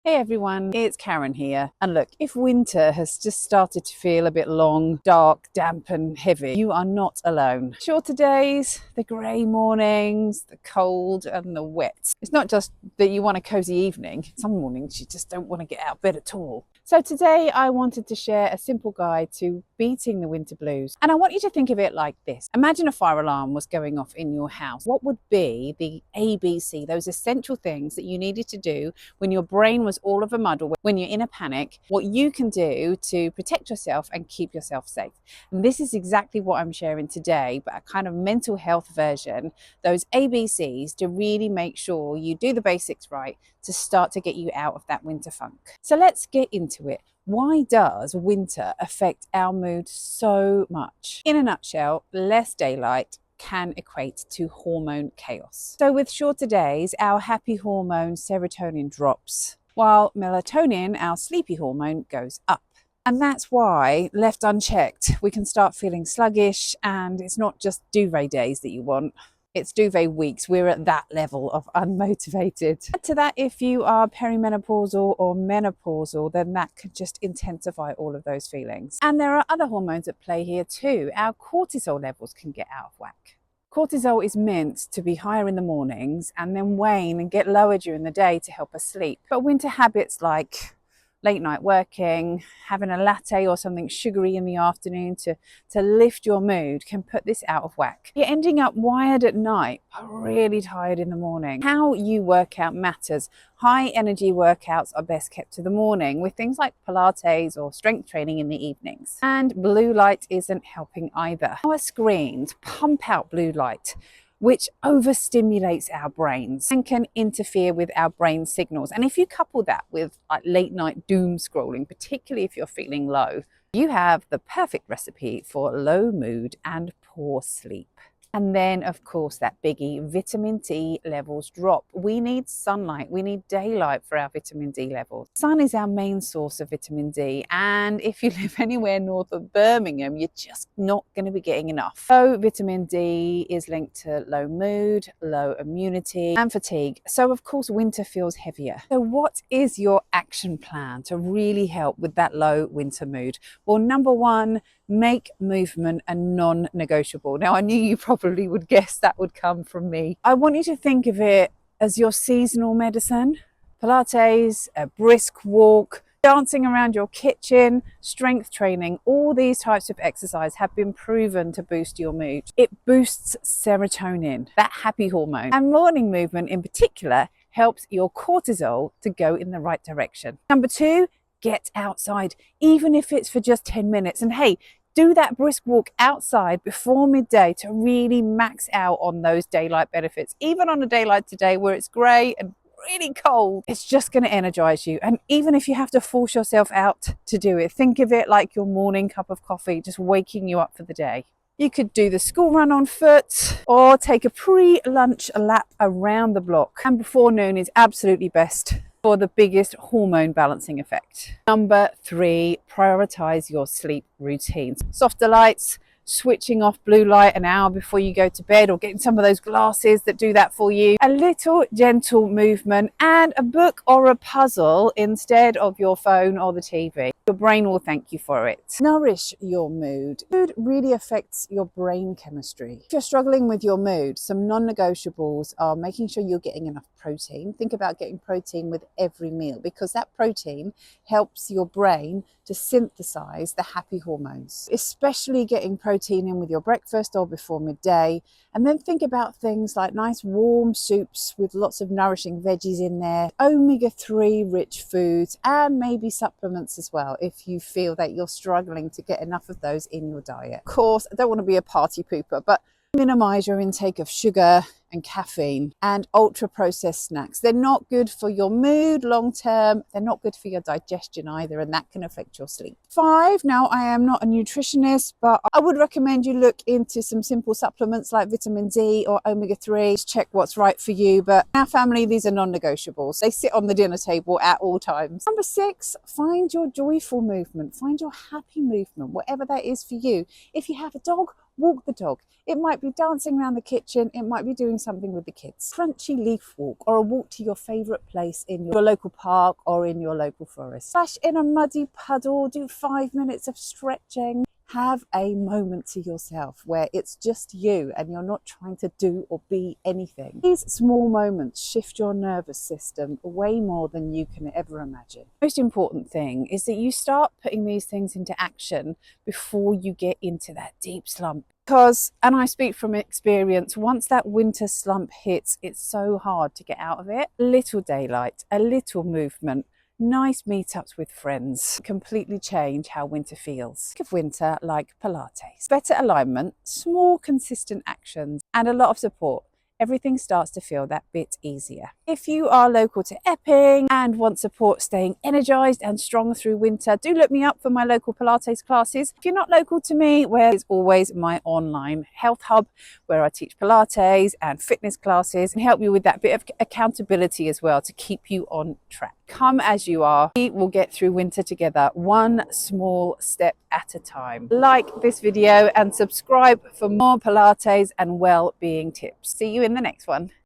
Hey everyone, it's Karen here. And look, if winter has just started to feel a bit long, dark, damp and heavy, you are not alone. Shorter days, the grey mornings, the cold and the wet. It's not just that you want a cozy evening. Some mornings you just don't want to get out of bed at all. So today I wanted to share a simple guide to beating the winter blues. And I want you to think of it like this. Imagine a fire alarm was going off in your house. What would be the ABC, those essential things that you needed to do when your brain was all of a muddle, when you're in a panic, what you can do to protect yourself and keep yourself safe? And this is exactly what I'm sharing today, but a kind of mental health version, those ABCs to really make sure you do the basics right to start to get you out of that winter funk. So let's get into it. Why does winter affect our mood so much? In a nutshell, less daylight can equate to hormone chaos. So with shorter days, our happy hormone serotonin drops, while melatonin, our sleepy hormone, goes up. And that's why, left unchecked, we can start feeling sluggish, and it's not just duvet days that you want. It's duvet weeks. We're at that level of unmotivated. Add to that, if you are perimenopausal or menopausal, then that could just intensify all of those feelings. And there are other hormones at play here too. Our cortisol levels can get out of whack. Cortisol is meant to be higher in the mornings and then wane and get lower during the day to help us sleep. But winter habits like late night working, having a latte or something sugary in the afternoon to lift your mood can put this out of whack. You're ending up wired at night, but really tired in the morning. How you work out matters. High energy workouts are best kept to the morning with things like Pilates or strength training in the evenings. And blue light isn't helping either. Our screens pump out blue light, which overstimulates our brains and can interfere with our brain signals. And if you couple that with like late night doom scrolling, particularly if you're feeling low, you have the perfect recipe for low mood and poor sleep. And then, of course, that biggie, vitamin D levels drop. We need sunlight, we need daylight for our vitamin D levels. Sun is our main source of vitamin D, and if you live anywhere north of Birmingham, you're just not going to be getting enough. So vitamin D is linked to low mood, low immunity and fatigue. So of course, winter feels heavier. So what is your action plan to really help with that low winter mood? Well, number one, make movement a non-negotiable. Now, I knew you probably would guess that would come from me. I want you to think of it as your seasonal medicine. Pilates, a brisk walk, dancing around your kitchen, strength training, all these types of exercise have been proven to boost your mood. It boosts serotonin, that happy hormone. And morning movement in particular helps your cortisol to go in the right direction. Number two, get outside, even if it's for just 10 minutes. And hey, do that brisk walk outside before midday to really max out on those daylight benefits. Even on a day like today where it's grey and really cold, it's just going to energize you. And even if you have to force yourself out to do it, think of it like your morning cup of coffee, just waking you up for the day. You could do the school run on foot or take a pre-lunch lap around the block. And before noon is absolutely best for the biggest hormone balancing effect. Number three, prioritize your sleep routines. Softer lights, switching off blue light an hour before you go to bed, or getting some of those glasses that do that for you. A little gentle movement and a book or a puzzle instead of your phone or the TV. Your brain will thank you for it. Nourish your mood. Food really affects your brain chemistry. If you're struggling with your mood, some non-negotiables are making sure you're getting enough protein. Think about getting protein with every meal, because that protein helps your brain to synthesize the happy hormones, especially getting protein in with your breakfast or before midday. And then think about things like nice warm soups with lots of nourishing veggies in there, omega-3 rich foods, and maybe supplements as well if you feel that you're struggling to get enough of those in your diet. Of course, I don't want to be a party pooper, but minimize your intake of sugar and caffeine and ultra processed snacks. They're not good for your mood long term. They're not good for your digestion either, and that can affect your sleep. 5, now I am not a nutritionist, but I would recommend you look into some simple supplements like vitamin D or omega-3. Just check what's right for you. But in our family, these are non-negotiables. They sit on the dinner table at all times. Number 6, find your joyful movement. Find your happy movement, whatever that is for you. If you have a dog, walk the dog. It might be dancing around the kitchen, it might be doing something with the kids. Crunchy leaf walk, or a walk to your favourite place in your local park or in your local forest. Splash in a muddy puddle, do 5 minutes of stretching. Have a moment to yourself where it's just you and you're not trying to do or be anything. These small moments shift your nervous system way more than you can ever imagine. The most important thing is that you start putting these things into action before you get into that deep slump. Because, and I speak from experience, once that winter slump hits, it's so hard to get out of it. A little daylight, a little movement, nice meetups with friends completely change how winter feels. Think of winter like Pilates. Better alignment, small consistent actions, and a lot of support. Everything starts to feel that bit easier. If you are local to Epping and want support staying energized and strong through winter, do look me up for my local Pilates classes. If you're not local to me, where is always my online health hub where I teach Pilates and fitness classes and help you with that bit of accountability as well to keep you on track. Come as you are. We will get through winter together, one small step at a time. Like this video and subscribe for more Pilates and well-being tips. See you in the next one.